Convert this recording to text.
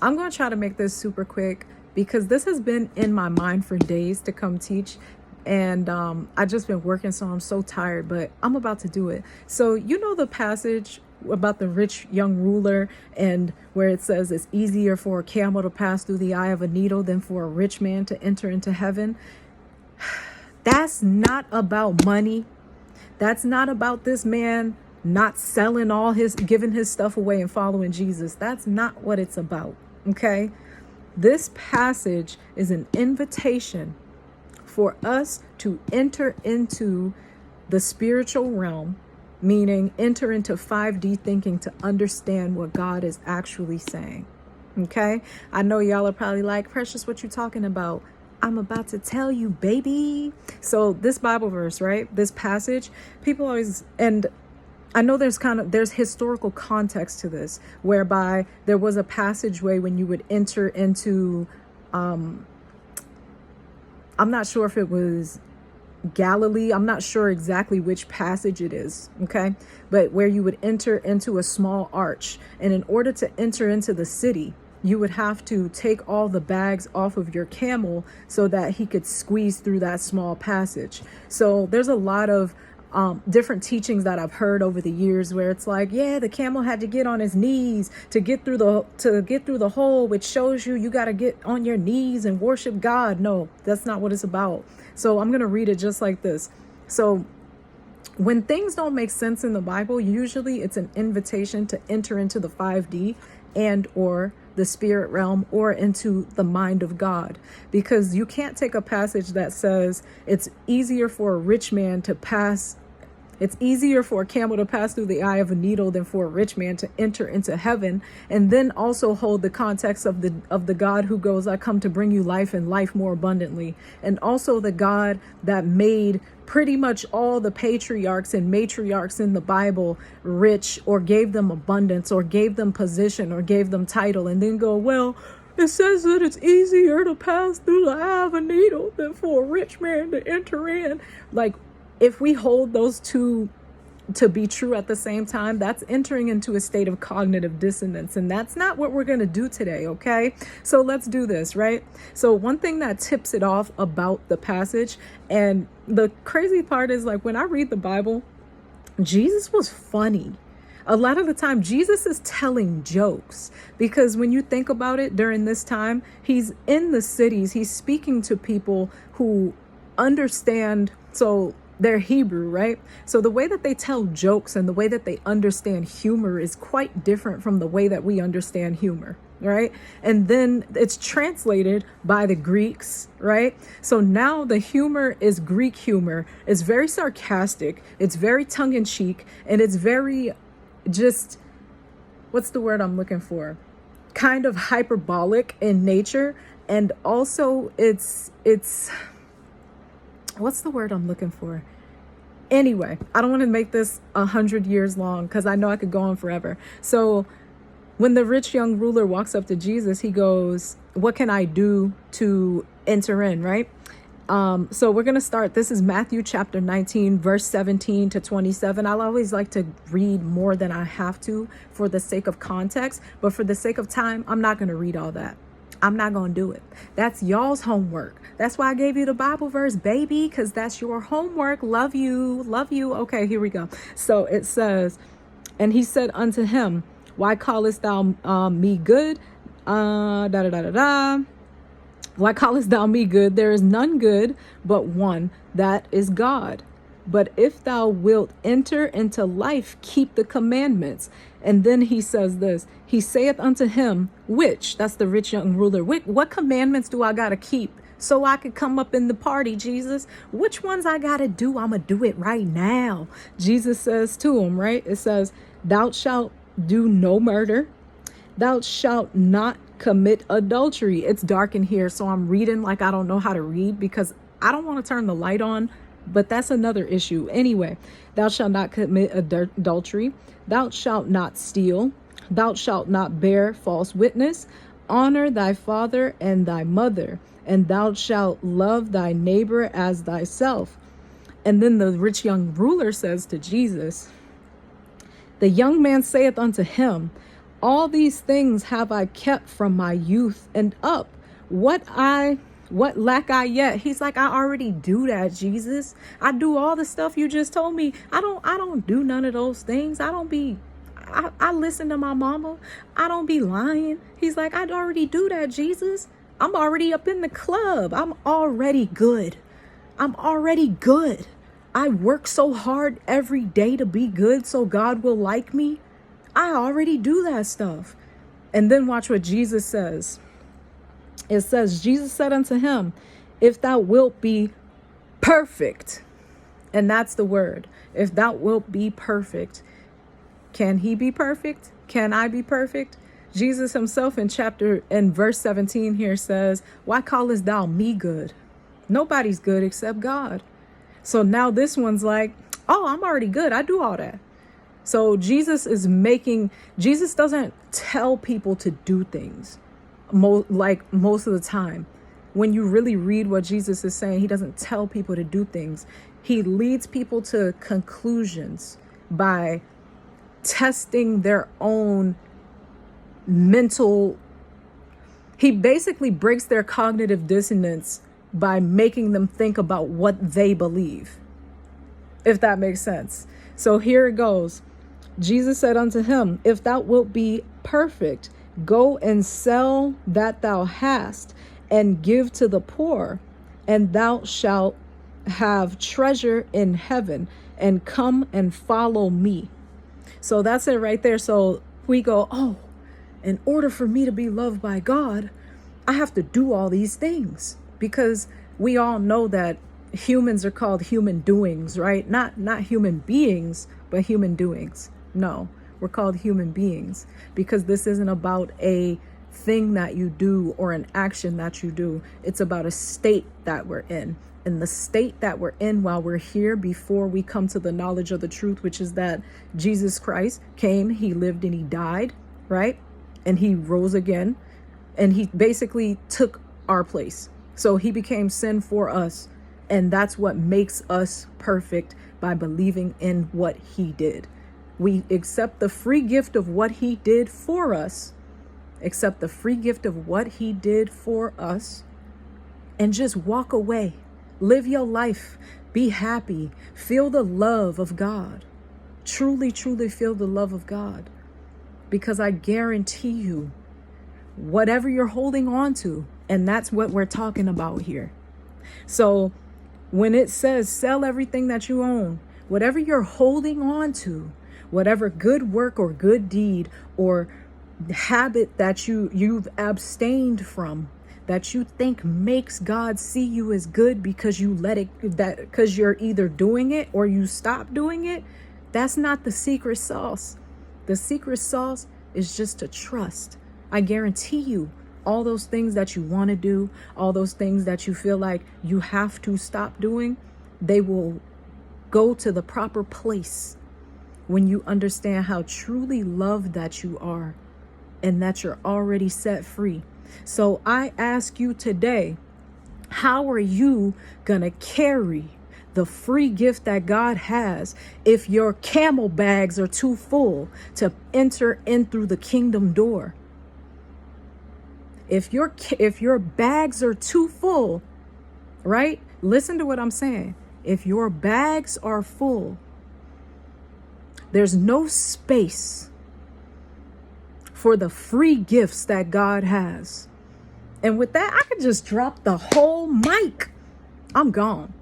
I'm going to try to make this super quick because this has been in my mind for days to come teach. And I just been working, so I'm so tired, but I'm about to do it. So you know the passage about the rich young ruler, and where it says it's easier for a camel to pass through the eye of a needle than for a rich man to enter into heaven. That's not about money. That's not about this man not selling giving his stuff away and following Jesus. That's not what it's about. Okay. This passage is an invitation for us to enter into the spiritual realm, meaning enter into 5D thinking to understand what God is actually saying. Okay. I know y'all are probably like, Precious, what you talking about? I'm about to tell you, baby. So this Bible verse, right? This passage, people always, and I know there's historical context to this, whereby there was a passageway when you would enter into, I'm not sure if it was Galilee. I'm not sure exactly which passage it is. Okay. But where you would enter into a small arch, and in order to enter into the city, you would have to take all the bags off of your camel so that he could squeeze through that small passage. So there's a lot of different teachings that I've heard over the years where it's like, yeah, the camel had to get on his knees to get through the hole, which shows you got to get on your knees and worship God. No, that's not what it's about. So I'm going to read it just like this. So when things don't make sense in the Bible, usually it's an invitation to enter into the 5D and or the spirit realm or into the mind of God, because you can't take a passage that says it's easier for a rich man to pass. It's easier for a camel to pass through the eye of a needle than for a rich man to enter into heaven, and then also hold the context of the God who goes, I come to bring you life and life more abundantly, and also the God that made pretty much all the patriarchs and matriarchs in the Bible rich, or gave them abundance, or gave them position, or gave them title, and then go, well, it says that it's easier to pass through the eye of a needle than for a rich man to enter in. Like, if we hold those two to be true at the same time, that's entering into a state of cognitive dissonance. And that's not what we're going to do today. Okay. So let's do this, right? So one thing that tips it off about the passage, and the crazy part is, like, when I read the Bible, Jesus was funny. A lot of the time, Jesus is telling jokes, because when you think about it, during this time, he's in the cities, he's speaking to people who understand. So they're Hebrew, right? So the way that they tell jokes and the way that they understand humor is quite different from the way that we understand humor, right? And then it's translated by the Greeks, right? So now the humor is Greek humor. It's very sarcastic. It's very tongue-in-cheek, and it's very just, what's the word I'm looking for? Kind of hyperbolic in nature. And also it's what's the word I'm looking for? Anyway, I don't want to make this 100 years long, because I know I could go on forever. So when the rich young ruler walks up to Jesus, he goes, what can I do to enter in, right? So we're going to start. This is Matthew chapter 19, verse 17 to 27. I'll always like to read more than I have to for the sake of context, but for the sake of time, I'm not going to read all that. I'm not going to do it. That's y'all's homework. That's why I gave you the Bible verse, baby, because that's your homework. Love you. Love you. Okay, here we go. So it says, and he said unto him, why callest thou me good? Why callest thou me good? There is none good but one, that is God. But if thou wilt enter into life, keep the commandments. And then he says this, he saith unto him, which, that's the rich young ruler, what commandments do I got to keep so I could come up in the party, Jesus? Which ones I got to do? I'm going to do it right now. Jesus says to him, right? It says, thou shalt do no murder. Thou shalt not commit adultery. It's dark in here, so I'm reading like I don't know how to read, because I don't want to turn the light on. But that's another issue. Anyway, thou shalt not commit adultery. Thou shalt not steal. Thou shalt not bear false witness. Honor thy father and thy mother. And thou shalt love thy neighbor as thyself. And then the rich young ruler says to Jesus, the young man saith unto him, All these things have I kept from my youth and up. What lack I yet? He's like, I already do that, Jesus. I do all the stuff you just told me. I don't do none of those things. I listen to my mama. I don't be lying. He's like, I'd already do that, Jesus. I'm already up in the club. I'm already good. I'm already good. I work so hard every day to be good so God will like me. I already do that stuff. And then watch what Jesus says. It says, Jesus said unto him, if thou wilt be perfect, and that's the word, if thou wilt be perfect. Can he be perfect? Can I be perfect? Jesus himself in verse 17 here says, why callest thou me good? Nobody's good except God. So now this one's like, oh, I'm already good. I do all that. So Jesus doesn't tell people to do things most of the time. When you really read what Jesus is saying, he doesn't tell people to do things. He leads people to conclusions by testing their own he basically breaks their cognitive dissonance by making them think about what they believe, if that makes sense. So here it goes. Jesus said unto him, if thou wilt be perfect, go and sell that thou hast and give to the poor, and thou shalt have treasure in heaven, and come and follow me. So that's it right there. So we go, oh, in order for me to be loved by God, I have to do all these things, because we all know that humans are called human doings, right? Not human beings, but human doings. No, we're called human beings because this isn't about a thing that you do or an action that you do. It's about a state that we're in. And the state that we're in while we're here before we come to the knowledge of the truth, which is that Jesus Christ came, he lived and he died, right? And he rose again, and he basically took our place. So he became sin for us. And that's what makes us perfect, by believing in what he did. We accept the free gift of what he did for us, accept the free gift of what he did for us, and just walk away. Live your life. Be happy. Feel the love of God. Truly, truly feel the love of God. Because I guarantee you, whatever you're holding on to, and that's what we're talking about here. So when it says sell everything that you own, whatever you're holding on to, whatever good work or good deed or habit that you've abstained from, that you think makes God see you as good because you because you're either doing it or you stop doing it, that's not the secret sauce. The secret sauce is just to trust. I guarantee you, all those things that you want to do, all those things that you feel like you have to stop doing, they will go to the proper place when you understand how truly loved that you are and that you're already set free. So I ask you today, how are you gonna carry the free gift that God has if your camel bags are too full to enter in through the kingdom door? If your bags are too full, right? Listen to what I'm saying. If your bags are full, there's no space for the free gifts that God has. And with that, I could just drop the whole mic. I'm gone.